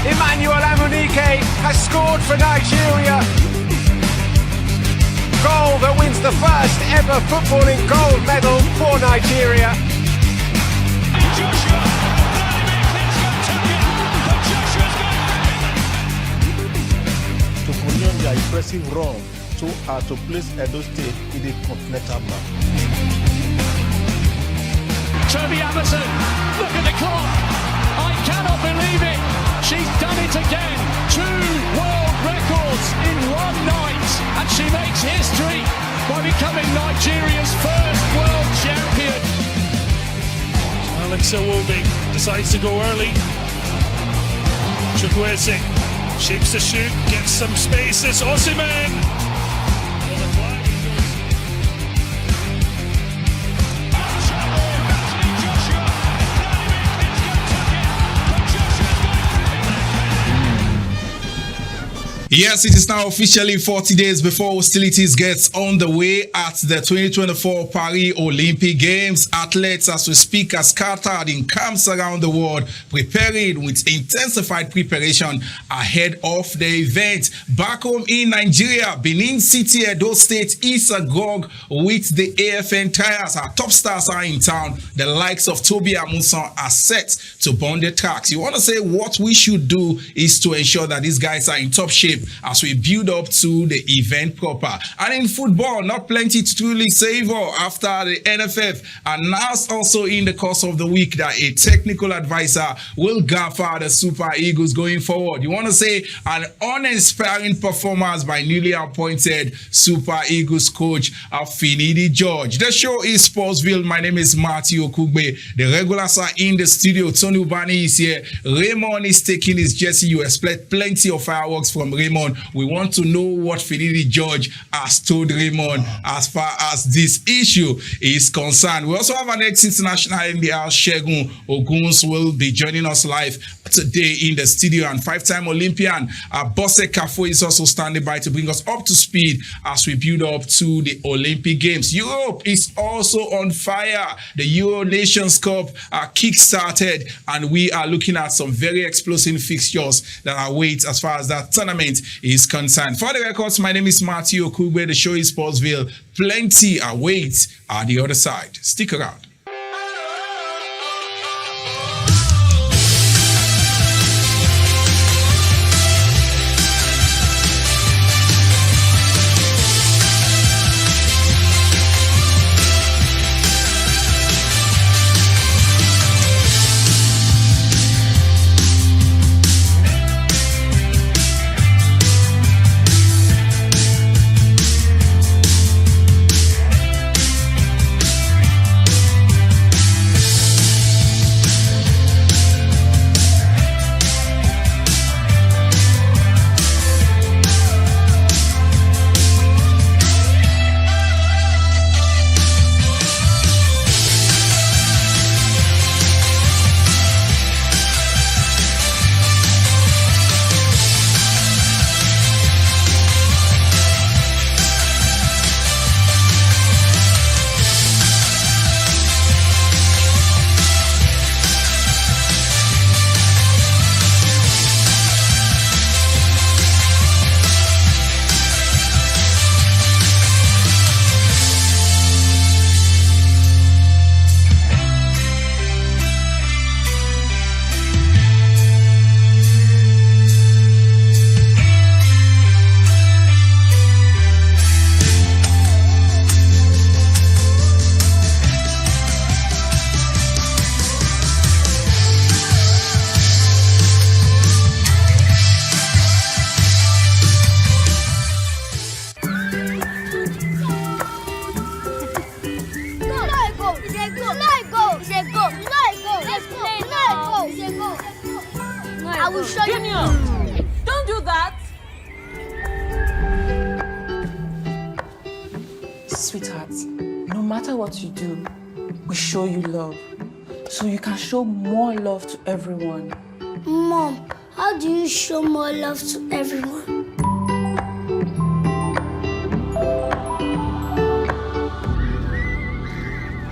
Emmanuel Amunike has scored for Nigeria. Goal that wins the first ever footballing gold medal for Nigeria. Joshua, to continue their impressive run so as to place Edo State in the continental map. Toby Amazon, look at the clock. I cannot believe it. She's done it again. 2 world records in one night. And she makes history by becoming Nigeria's first world champion. Alex Iwobi decides to go early. Chukwueze shapes the shoot, gets some spaces. Osimhen. Yes, it is now officially 40 days before hostilities gets on the way at the 2024 Paris Olympic Games. Athletes, as we speak, are scattered in camps around the world, preparing with intensified preparation ahead of the event. Back home in Nigeria, Benin City, Edo State is agog with the AFN tires. Our top stars are in town. The likes of Toby Amusan are set to burn the tracks. You want to say what we should do is to ensure that these guys are in top shape as we build up to the event proper. And in football, not plenty to truly savor after the NFF announced also in the course of the week that a technical advisor will gaffer the Super Eagles going forward. You want to say an uninspiring performance by newly appointed Super Eagles coach Finidi George. The show is Sportsville. My name is Matthew Okugbe. The regulars are in the studio. Tony Ubani is here. Raymond is taking his jersey. You expect plenty of fireworks from Raymond. We want to know what Finidi George has told Raymond as far as this issue is concerned. We also have an ex-international in the house, Shegun Oguns, will be joining us live today in the studio, and 5-time Olympian Bose Kafo is also standing by to bring us up to speed as we build up to the Olympic Games. Europe is also on fire. The Euro Nations Cup kick-started, and we are looking at some very explosive fixtures that await as far as that tournament is concerned. For the records, my name is Matthew Okugbe. The show is Sportsville. Plenty awaits at the other side. Stick around. I will show Junior, you. don't do that. Sweetheart, no matter what you do, we show you love. So you can show more love to everyone. Mom, how do you show more love to everyone?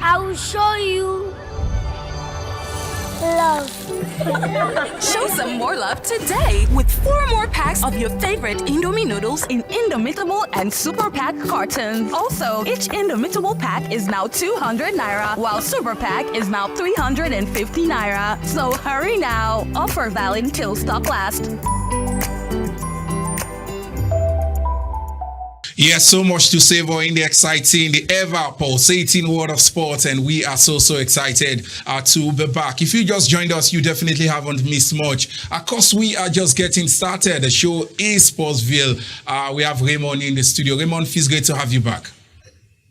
I will show you love. Show some more love today with 4 more packs of your favorite Indomie noodles in Indomitable and Super Pack cartons. Also, each Indomitable pack is now 200 Naira, while Super Pack is now 350 Naira. So hurry now. Offer valid till stock lasts. Yes, so much to savor in the exciting, the ever pulsating world of sports, and we are so excited to be back. If you just joined us, you definitely haven't missed much. Of course, we are just getting started. The show is Sportsville. We have Raymond in the studio. Raymond, feels great to have you back.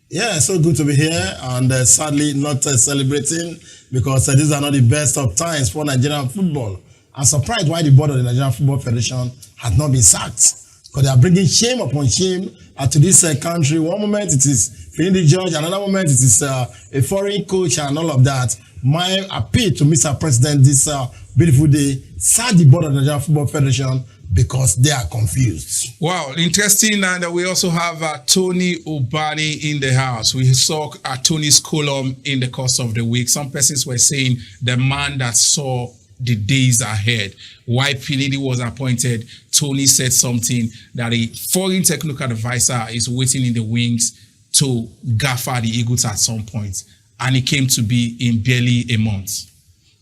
Yeah, so good to be here, and sadly not celebrating because these are not the best of times for Nigerian football. I'm surprised why the board of the Nigerian Football Federation has not been sacked, because they are bringing shame upon shame to this country. One moment it is Finidi George, another moment it is a foreign coach and all of that. My appeal to Mr. President this beautiful day, sack the board of the Nigerian Football Federation because they are confused. Wow, interesting. And we also have Tony Obani in the house. We saw Tony's column in the course of the week. Some persons were saying the man that saw the days ahead. Why Finidi was appointed, Tony said something that a foreign technical advisor is waiting in the wings to gaffer the Eagles at some point. And it came to be in barely a month.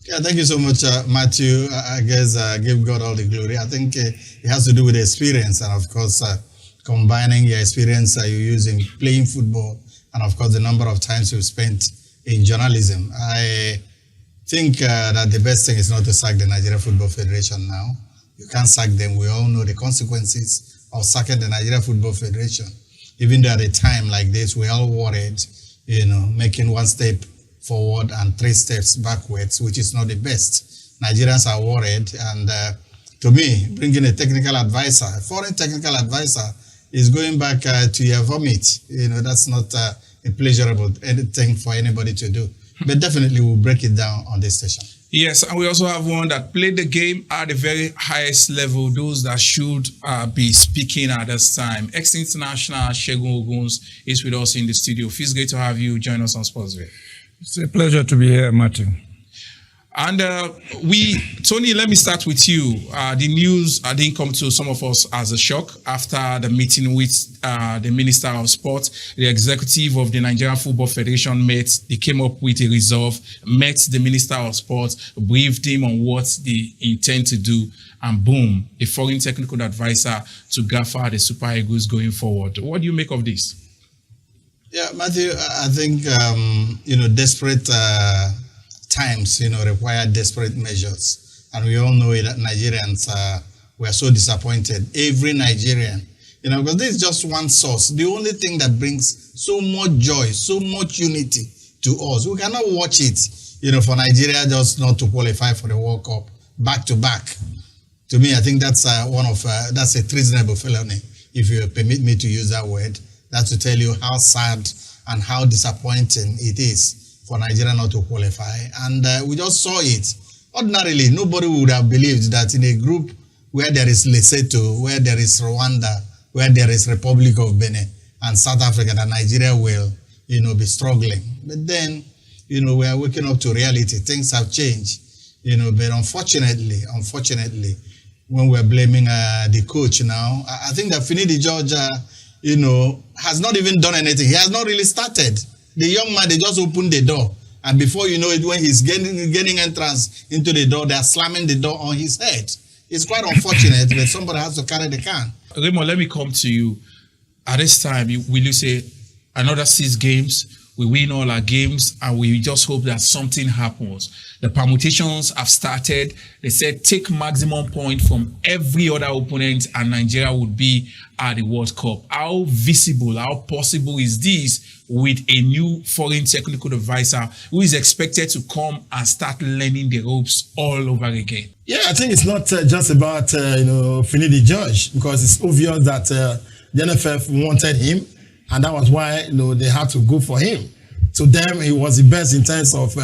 Yeah, thank you so much, Matthew. I guess give God all the glory. I think it has to do with experience and, of course, combining your experience you use in playing football and, of course, the number of times you've spent in journalism. I think that the best thing is not to sack the Nigeria Football Federation now. You can't sack them. We all know the consequences of sacking the Nigeria Football Federation. Even though at a time like this, we're all worried, making one step forward and 3 steps backwards, which is not the best. Nigerians are worried, and to me, bringing a technical advisor, a foreign technical advisor, is going back to your vomit. That's not a pleasurable anything for anybody to do. But definitely we'll break it down on this station. Yes, and we also have one that played the game at the very highest level, those that should be speaking at this time. Ex-international Segun Oguns is with us in the studio. Feels great to have you join us on Sportsville. It's a pleasure to be here, Matthew. And Tony, let me start with you. The news didn't come to some of us as a shock after the meeting with the Minister of Sport. The executive of the Nigerian Football Federation met. They came up with a resolve, met the Minister of Sport, briefed him on what they intend to do, and boom, a foreign technical advisor to gaffer the Super Eagles going forward. What do you make of this? Yeah, Matthew, I think, desperate times, require desperate measures. And we all know that Nigerians were so disappointed. Every Nigerian, because this is just one source. The only thing that brings so much joy, so much unity to us. We cannot watch it, for Nigeria just not to qualify for the World Cup back to back. To me, I think that's that's a treasonable felony, if you permit me to use that word. That's to tell you how sad and how disappointing it is for Nigeria not to qualify. And we just saw it. Ordinarily, nobody would have believed that in a group where there is Lesotho, where there is Rwanda, where there is Republic of Benin and South Africa, that Nigeria will, be struggling. But then, we are waking up to reality. Things have changed, but unfortunately, when we're blaming the coach now, I think that Finidi George, has not even done anything. He has not really started. The young man, they just opened the door. And before you know it, when he's getting entrance into the door, they're slamming the door on his head. It's quite unfortunate, but somebody has to carry the can. Raymond, let me come to you. At this time, will you say another 6 games? We win all our games, and we just hope that something happens. The permutations have started. They said take maximum point from every other opponent, and Nigeria would be at the World Cup. How visible, how possible is this with a new foreign technical advisor who is expected to come and start learning the ropes all over again? Yeah, I think it's not just about Finidi George, because it's obvious that the NFF wanted him. And that was why they had to go for him. To them, he was the best in terms of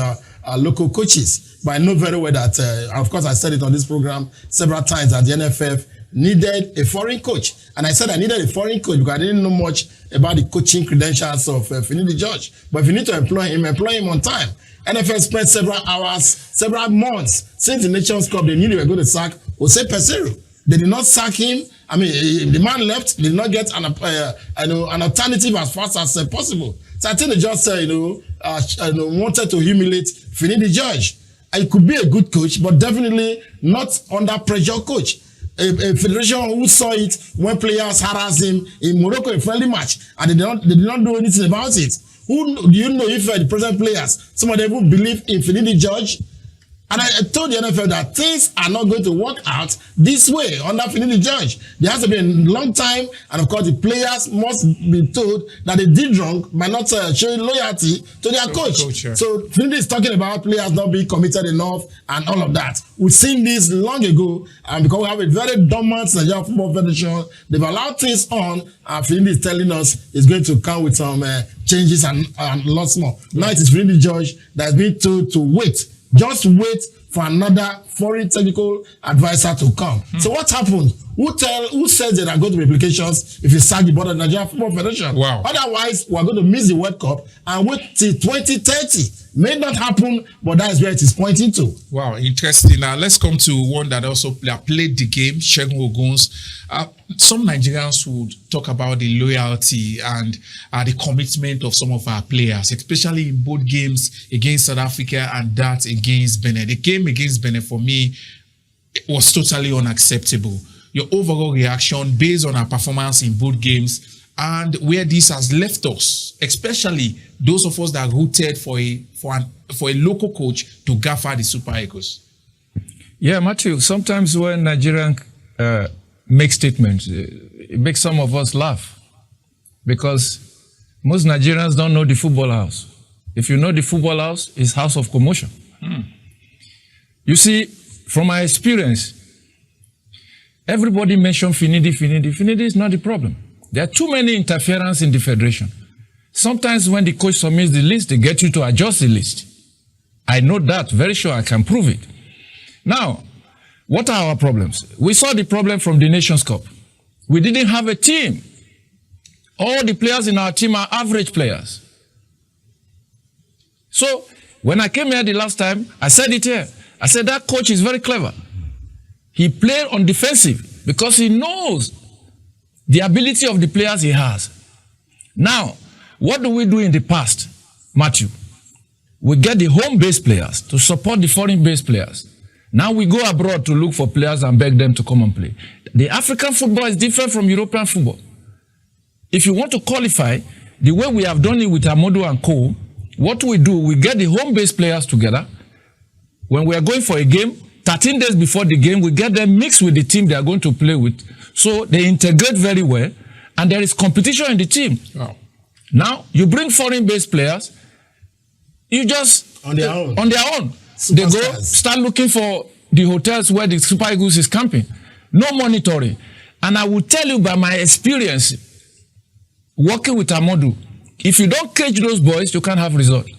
local coaches. But I know very well that, of course, I said it on this program several times, that the NFF needed a foreign coach. And I said I needed a foreign coach because I didn't know much about the coaching credentials of Finidi George. But if you need to employ him on time. NFL spent several hours, several months since the Nations Cup. They knew they were going to sack Jose Peseiro. They did not sack him. I mean, the man left. They did not get an alternative as fast as possible. So I think they just wanted to humiliate Finidi George. He could be a good coach, but definitely not under pressure coach. A federation who saw it when players harassed him in Morocco, a friendly match, and they did not do anything about it. Who do you know if the present players, some of them who believe in Finidi George? And I told the NFL that things are not going to work out this way under Finidi George. There has to be a long time, and of course the players must be told that they did wrong by not showing loyalty to their coach. So Finidi is talking about players not being committed enough and all of that. We've seen this long ago, and because we have a very dormant Nigerian Football Federation, they've allowed things on, and Finidi is telling us it's going to come with some changes and lots more. Now it is Finidi George that has been told to wait. Just wait for another foreign technical advisor to come. So what happened? Who says there are going to be implications if you sack the board of the Nigerian Football Federation? Wow. Otherwise, we're going to miss the World Cup and wait till 2030. May not happen, but that is where it is pointing to. Wow, interesting. Now let's come to one that also played the game, Segun Oguns. Some Nigerians would talk about the loyalty and the commitment of some of our players, especially in both games against South Africa and that against Benin. The game against Benin for me was totally unacceptable. Your overall reaction based on our performance in both games and where this has left us, especially those of us that rooted for a local coach to gaffer the Super Eagles. Yeah, Matthew, sometimes when Nigerians make statements, it makes some of us laugh because most Nigerians don't know the football house. If you know the football house, it's house of commotion. You see, from my experience, everybody mentioned Finidi. Finidi is not the problem. There are too many interference in the federation. Sometimes when the coach submits the list, they get you to adjust the list. I know that, very sure I can prove it. Now, what are our problems? We saw the problem from the Nations Cup. We didn't have a team. All the players in our team are average players. So, when I came here the last time, I said it here. I said that coach is very clever. He played on defensive because he knows the ability of the players he has. Now, what do we do in the past, Matthew? We get the home-based players to support the foreign-based players. Now we go abroad to look for players and beg them to come and play. The African football is different from European football. If you want to qualify, the way we have done it with Amodu and Co., what we do, we get the home-based players together. When we are going for a game, 13 days before the game, we get them mixed with the team they are going to play with. So they integrate very well, and there is competition in the team. Wow. Now, you bring foreign-based players, you just... On their own. On their own. They go start looking for the hotels where the Super Eagles is camping. No monitoring. And I will tell you by my experience, working with Amodu, if you don't cage those boys, you can't have results.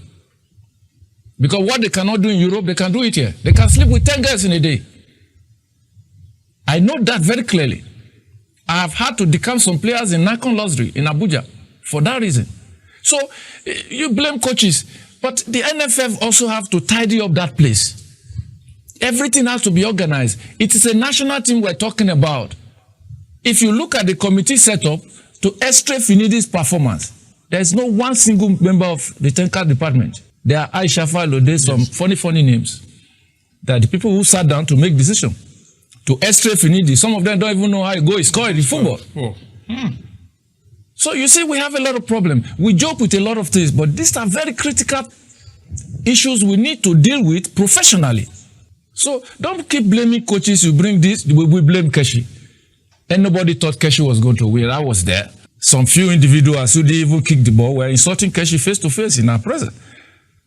Because what they cannot do in Europe, they can do it here. They can sleep with 10 girls in a day. I know that very clearly. I have had to decamp some players in Nikon Luxury in Abuja for that reason. So you blame coaches, but the NFF also have to tidy up that place. Everything has to be organized. It is a national team we're talking about. If you look at the committee setup to extract Finidi's performance, there is no one single member of the technical department. There are Aisha Falode, some funny names. They are the people who sat down to make decisions. To extract Finidi, some of them don't even know how to go score in football. So you see, we have a lot of problems. We joke with a lot of things, but these are very critical issues we need to deal with professionally. So don't keep blaming coaches. You bring this, we blame Keshi. And nobody thought Keshi was going to win. I was there. Some few individuals who didn't even kick the ball were insulting Keshi face to face in our presence.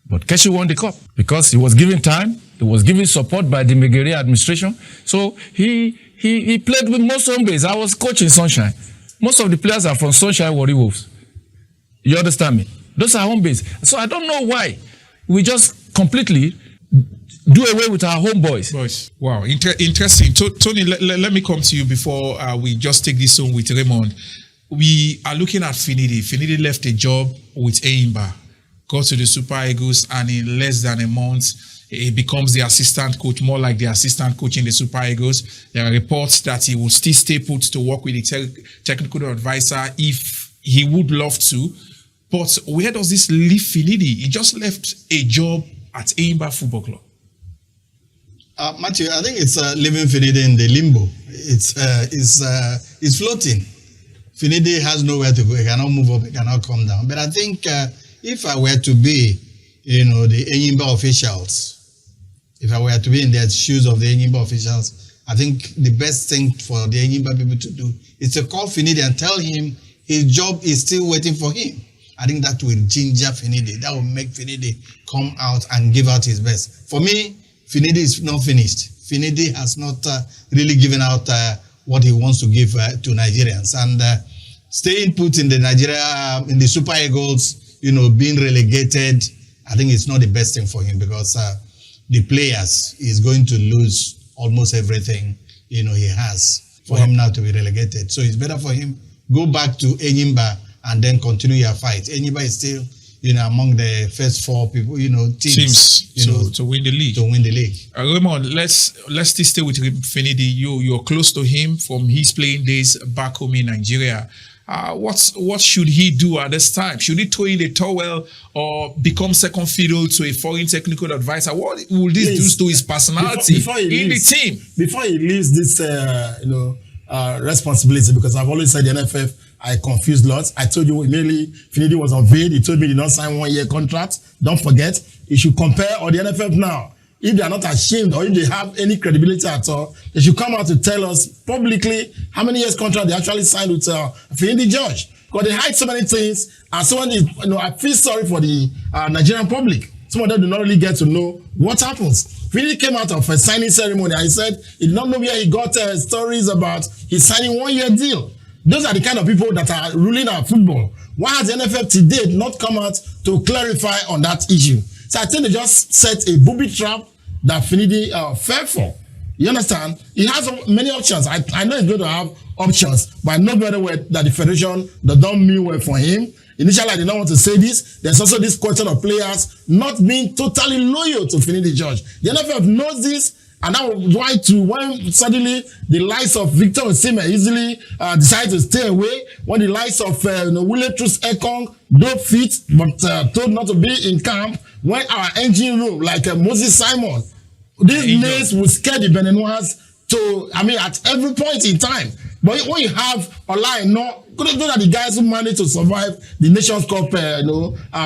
But Keshi won the cup because he was given time. He was given support by the Megere administration. So he played with most home base. I was coaching Sunshine. Most of the players are from Sunshine Warri Wolves. You understand me? Those are home base. So I don't know why we just completely do away with our home boys. Wow, interesting. Tony, let me come to you before we just take this on with Raymond. We are looking at Finidi. Finidi left a job with Eimba. got to the Super Eagles, and in less than a month, he becomes the assistant coach, more like the assistant coach in the Super Eagles. There are reports that he will still stay put to work with the technical advisor if he would love to. But where does this leave Finidi? He just left a job at Enyimba Football Club. Matthew, I think it's leaving Finidi in the limbo. It's floating. Finidi has nowhere to go. He cannot move up. He cannot come down. But I think if I were to be, the Enyimba officials, if I were to be in the shoes of the Enyimba officials, I think the best thing for the Enyimba people to do is to call Finidi and tell him his job is still waiting for him. I think that will ginger Finidi. That will make Finidi come out and give out his best. For me, Finidi is not finished. Finidi has not really given out what he wants to give to Nigerians. And staying put in the Nigeria, in the Super Eagles, being relegated, I think it's not the best thing for him because the players is going to lose almost everything, he has for him now to be relegated. So it's better for him go back to Enyimba and then continue your fight. Enyimba is still, among the first four people, teams to win the league. Raymond, let's still stay with Finidi. You're close to him from his playing days back home in Nigeria. What should he do at this time? Should he throw in the towel or become second fiddle to a foreign technical advisor? What will this do to his personality in the team? Before he leaves this, responsibility, because I've always said the NFF, I confused lots. I told you immediately Finidi was unveiled. He told me he did not sign 1-year contract. Don't forget, he should compare or the NFF now. If they are not ashamed or if they have any credibility at all, they should come out to tell us publicly how many years contract they actually signed with Finidi George. Because they hide so many things, and so many, I feel sorry for the Nigerian public. Some of them do not really get to know what happens. Finidi came out of a signing ceremony and he said he did not know where he got stories about his signing 1-year deal. Those are the kind of people that are ruling our football. Why has the NFF to date not come out to clarify on that issue? So I think they just set a booby trap that Finidi fell for. You understand? He has many options. I know he's going to have options, but I know very well that the federation does not mean well for him. Initially, I did not want to say this. There's also this question of players not being totally loyal to Finidi George. The NFF knows this, and that was why when suddenly the likes of Victor Osimhen easily decided to stay away, when the likes of Willie Troost-Ekong don't fit, but told not to be in camp, when our engine room, like Moses Simon, these names would scare the Beninouans at every point in time. But when you have Olaino, those are the guys who managed to survive the Nations Cup,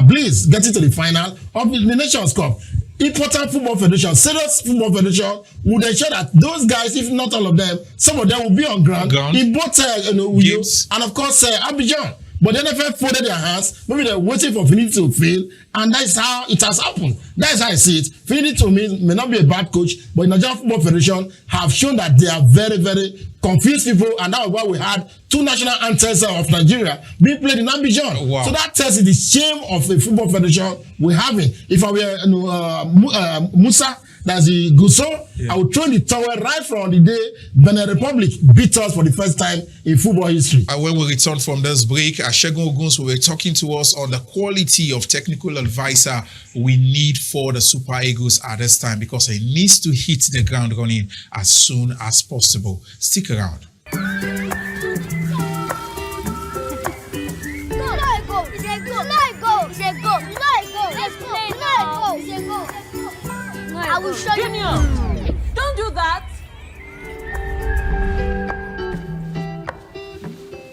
Bliss, getting to the final of the Nations Cup. Important football federation, serious football federation would ensure that those guys, if not all of them, some of them will be on ground. In both Uyo and of course Abidjan. But the NFF folded their hands. Maybe they're waiting for Finidi to fail, and that's how it has happened. That's how I see it. Finidi to me may not be a bad coach, but the Nigerian Football Federation have shown that they are very, very confused people, and that was why we had 2 national anthems of Nigeria being played in Abidjan. Wow. So that tells you the shame of the football federation we're having. If I were Musa, that's the Gusso, I would throw the towel right from the day Benin Republic beat us for the first time in football history. And when we return from this break, Segun Oguns will be talking to us on the quality of technical advisor we need for the Super Eagles at this time, because he needs to hit the ground running as soon as possible. Stick around. I will show you. Junior, don't do that.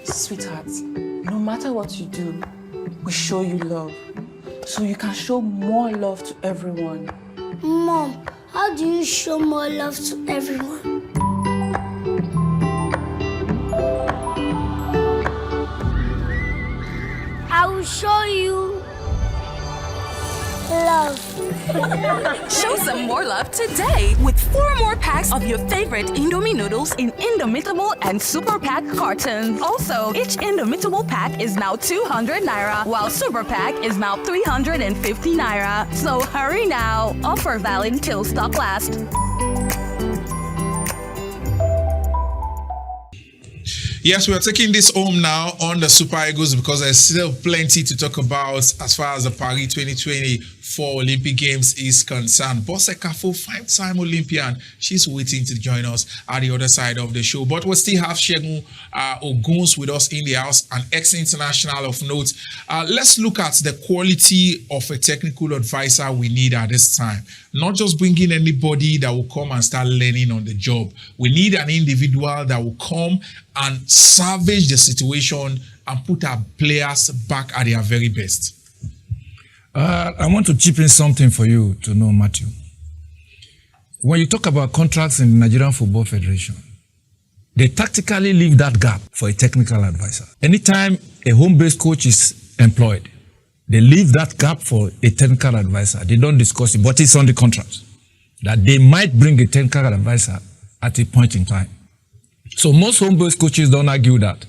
Sweetheart, no matter what you do, we show you love. So you can show more love to everyone. Mom, how do you show more love to everyone? I will show you love. Show some more love today with 4 more packs of your favorite Indomie noodles in Indomitable and Super Pack cartons. Also, each Indomitable pack is now 200 Naira, while Super Pack is now 350 Naira. So hurry now. Offer valid till stock lasts. Yes, we are taking this home now on the Super Eagles because there's still plenty to talk about as far as the Paris 2024 Olympic Games is concerned. Bose Kafo, 5-time Olympian, she's waiting to join us at the other side of the show. But we still have Segun Oguns with us in the house, an ex-international of note. Let's look at the quality of a technical advisor we need at this time. Not just bringing anybody that will come and start learning on the job. We need an individual that will come and salvage the situation and put our players back at their very best. I want to chip in something for you to know, Matthew. When you talk about contracts in the Nigerian Football Federation, they tactically leave that gap for a technical advisor. Anytime a home-based coach is employed, they leave that gap for a technical advisor. They don't discuss it, but it's on the contract that they might bring a technical advisor at a point in time. So most home-based coaches don't argue that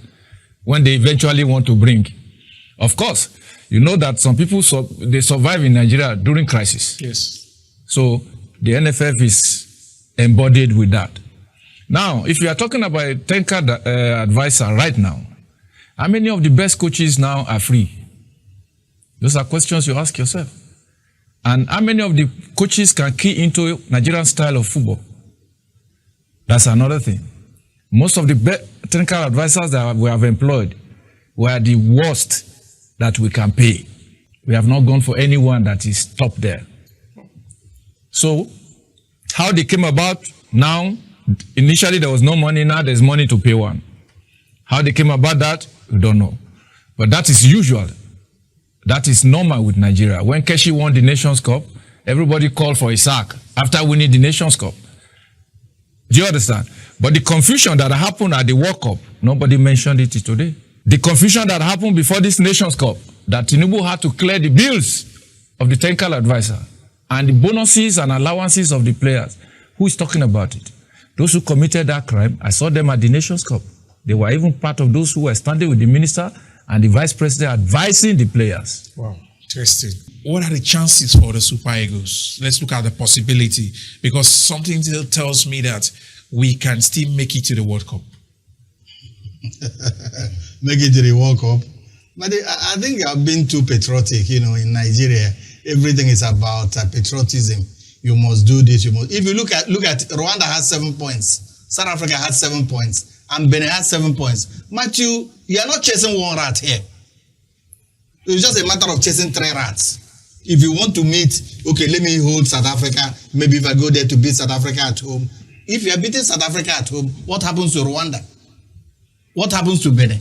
when they eventually want to bring. Of course, you know that some people, they survive in Nigeria during crisis. Yes. So the NFF is embodied with that. Now, if you are talking about a technical advisor right now, how many of the best coaches now are free? Those are questions you ask yourself. And how many of the coaches can key into Nigerian style of football? That's another thing. Most of the technical advisors that we have employed were the worst that we can pay. We have not gone for anyone that is top there. So, how they came about now, initially there was no money, now there's money to pay one. How they came about that, we don't know. But that is usual. That is normal with Nigeria. When Keshi won the Nations Cup, everybody called for a sack after winning the Nations Cup. Do you understand? But the confusion that happened at the World Cup, nobody mentioned it today. The confusion that happened before this Nations Cup, that Tinubu had to clear the bills of the technical advisor and the bonuses and allowances of the players. Who is talking about it? Those who committed that crime, I saw them at the Nations Cup. They were even part of those who were standing with the minister and the vice president advising the players. Wow, interesting. What are the chances for the Super Eagles? Let's look at the possibility, because something tells me that we can still make it to the World Cup. Make it to the World Cup. But I think I've been too patriotic, in Nigeria. Everything is about patriotism. You must do this, you must. If you look at Rwanda has 7 points, South Africa has 7 points, and Benin has 7 points. Matthew, you are not chasing one rat here. It's just a matter of chasing 3 rats. If you want to meet, okay, let me hold South Africa. Maybe if I go there to beat South Africa at home. If you are beating South Africa at home, what happens to Rwanda? What happens to Benin?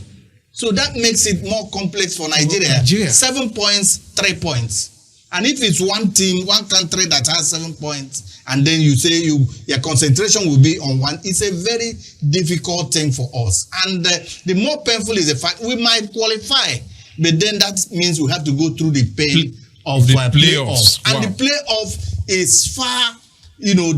So that makes it more complex for Nigeria. 7 points, 3 points. And if it's one team, one country that has 7 points, and then you say your concentration will be on one, it's a very difficult thing for us. And the more painful is the fact we might qualify, but then that means we have to go through the pain of the playoffs. And the playoff is far,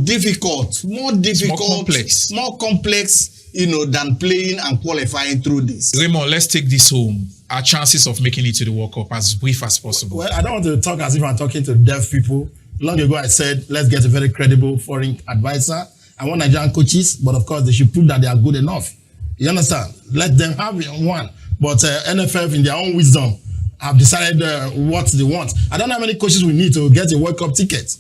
difficult, more complex, than playing and qualifying through this. Raymond, let's take this home. Our chances of making it to the World Cup as brief as possible. Well, I don't want to talk as if I'm talking to deaf people. Long ago, I said, let's get a very credible foreign advisor. I want Nigerian coaches, but of course, they should prove that they are good enough. You understand? Let them have one. But NFF, in their own wisdom, have decided what they want. I don't know how many coaches we need to get a World Cup ticket.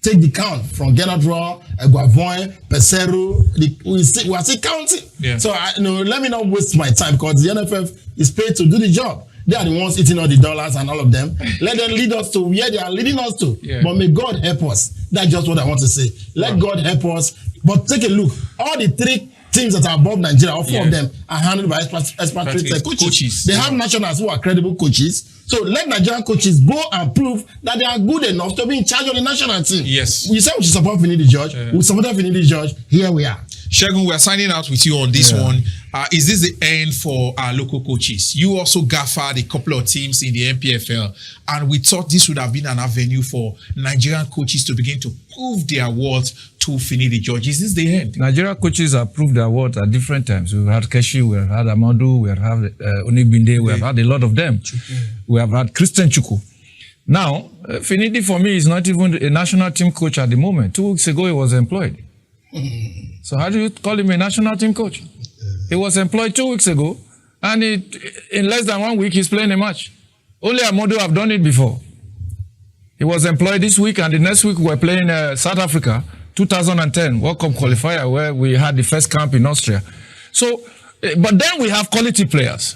Take the count from Gennard Raw, Guavoin, Peseru. We are still counting. Yeah. So let me not waste my time, because the NFF is paid to do the job. They are the ones eating all the dollars and all of them. Let them lead us to where they are leading us to. Yeah. But may God help us. That's just what I want to say. Let God help us. But take a look. All the 3 teams that are above Nigeria, all 4 of them are handled by expatriate coaches. They have nationals who are credible coaches. So let Nigerian coaches go and prove that they are good enough to be in charge of the national team. Yes. We said we should support Finidi George. We supported Finidi George. Here we are. Segun, we are signing out with you on this one. Is this the end for our local coaches? You also gaffered a couple of teams in the MPFL, and we thought this would have been an avenue for Nigerian coaches to begin to prove their worth to Finidi George. Is this the end? Nigerian coaches have proved their worth at different times. We've had Keshi, we've had Amadou, we've had Onibinde, we've had a lot of them. We have had Christian Chukwu. Now, Finidi for me is not even a national team coach at the moment. 2 weeks ago, he was employed. So how do you call him a national team coach? He was employed 2 weeks ago, and in less than 1 week, he's playing a match. Only Amodu have done it before. He was employed this week, and the next week we're playing South Africa, 2010 World Cup qualifier, where we had the first camp in Austria. So, but then we have quality players.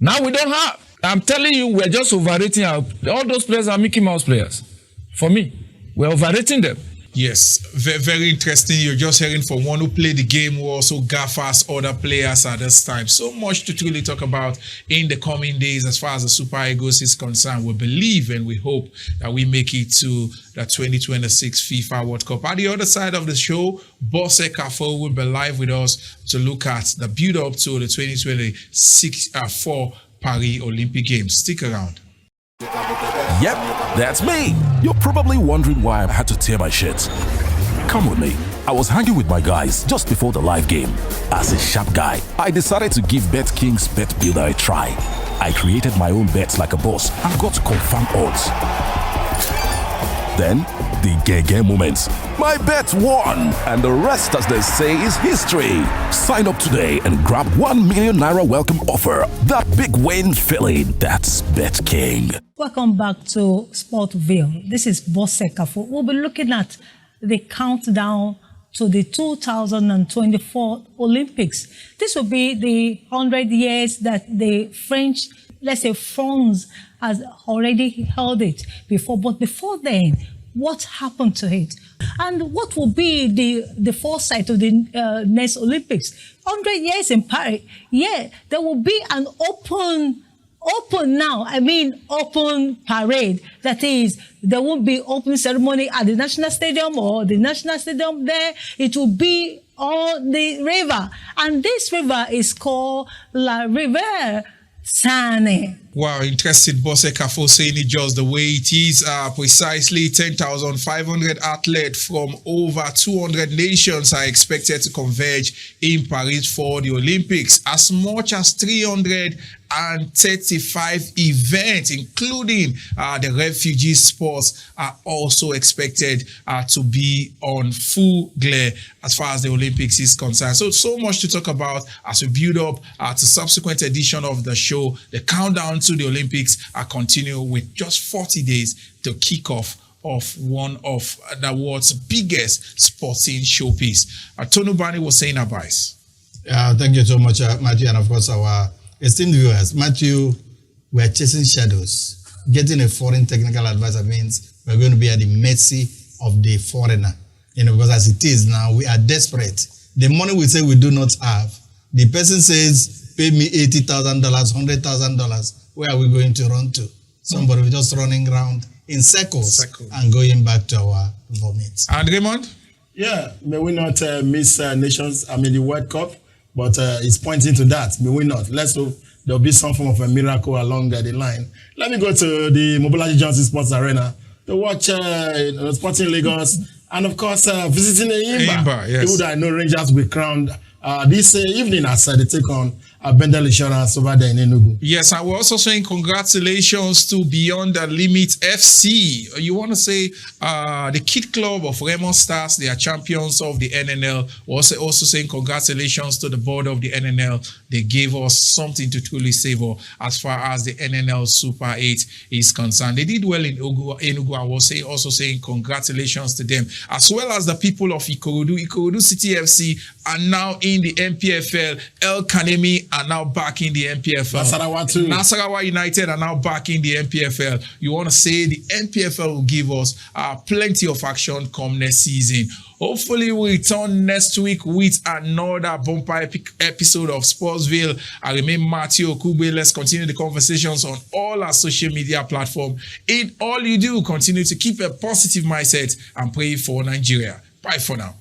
Now we don't have. I'm telling you, we're just overrating all those players are Mickey Mouse players. For me, we're overrating them. Yes, very, very interesting. You're just hearing from one who played the game who also gaffers other players at this time. So much to truly talk about in the coming days as far as the Super Eagles is concerned. We believe and we hope that we make it to the 2026 FIFA World Cup. At the other side of the show, Bosse Kafo will be live with us to look at the build-up to the 2026 Paris Olympic Games. Stick around. Yep, that's me. You're probably wondering why I had to tear my shirt. Come with me. I was hanging with my guys just before the live game. As a sharp guy, I decided to give BetKing's Bet Builder a try. I created my own bets like a boss and got confirmed odds. Then, the Gege moments. My bet won, and the rest, as they say, is history. Sign up today and grab 1 million naira welcome offer. That big win feeling, that's BetKing. Welcome back to Sportsville. This is Bosse Kafo. We'll be looking at the countdown to the 2024 Olympics. This will be the 100 years that the French, let's say France, has already held it before. But before then, what happened to it? And what will be the foresight of the next Olympics? 100 years in Paris, yeah, there will be an open parade. That is, there won't be open ceremony at the National Stadium or the National Stadium there. It will be on the river. And this river is called La Rivière Seine. Wow, interested Bosse Kafo saying it just the way it is. Precisely 10,500 athletes from over 200 nations are expected to converge in Paris for the Olympics. As much as 335 events, including the refugee sports, are also expected to be on full glare as far as the Olympics is concerned. So much to talk about as we build up to subsequent edition of the show. The countdown to the Olympics are continuing with just 40 days to kick off of one of the world's biggest sporting showpiece. Tonu Bani was saying advice. Thank you so much, Matthew, and of course our esteemed viewers. Matthew, we're chasing shadows. Getting a foreign technical advisor means we're going to be at the mercy of the foreigner. Because as it is now, we are desperate. The money we say we do not have, the person says, pay me $80,000, $100,000. Where are we going to run to? Somebody was just running around in circles and going back to our vomit. And Raymond? Yeah, may we not miss the World Cup, but it's pointing to that. May we not. Let's hope there'll be some form of a miracle along the line. Let me go to the Mobolaji Johnson Sports Arena to watch Sporting Lagos and, of course, visiting Imba. Yes. People that I know Rangers will be crowned this evening as they take on Bendel Insurance over there in Enugu. Yes, and we're also saying congratulations to Beyond the Limit FC. You want to say the Kid Club of Raymond Stars, they are champions of the NNL. We're also saying congratulations to the board of the NNL. They gave us something to truly savor as far as the NNL Super 8 is concerned. They did well in Enugu. I was also saying congratulations to them, as well as the people of Ikorodu. Ikorodu City FC are now in the MPFL. El Kanemi are now back in the MPFL. Nasarawa too. Nasarawa United are now back in the MPFL. You want to say the MPFL will give us plenty of action come next season. Hopefully we'll return next week with another bumper episode of Sportsville. I remain Matthew Okube. Let's continue the conversations on all our social media platforms. In all you do, continue to keep a positive mindset and pray for Nigeria. Bye for now.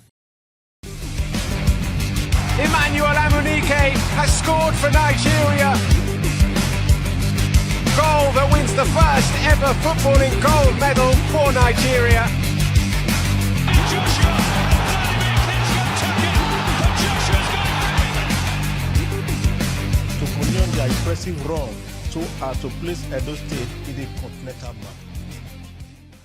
Emmanuel Amunike has scored for Nigeria. Goal that wins the first ever footballing gold medal for Nigeria. To continue their impressive run to place Edo State in the continental map.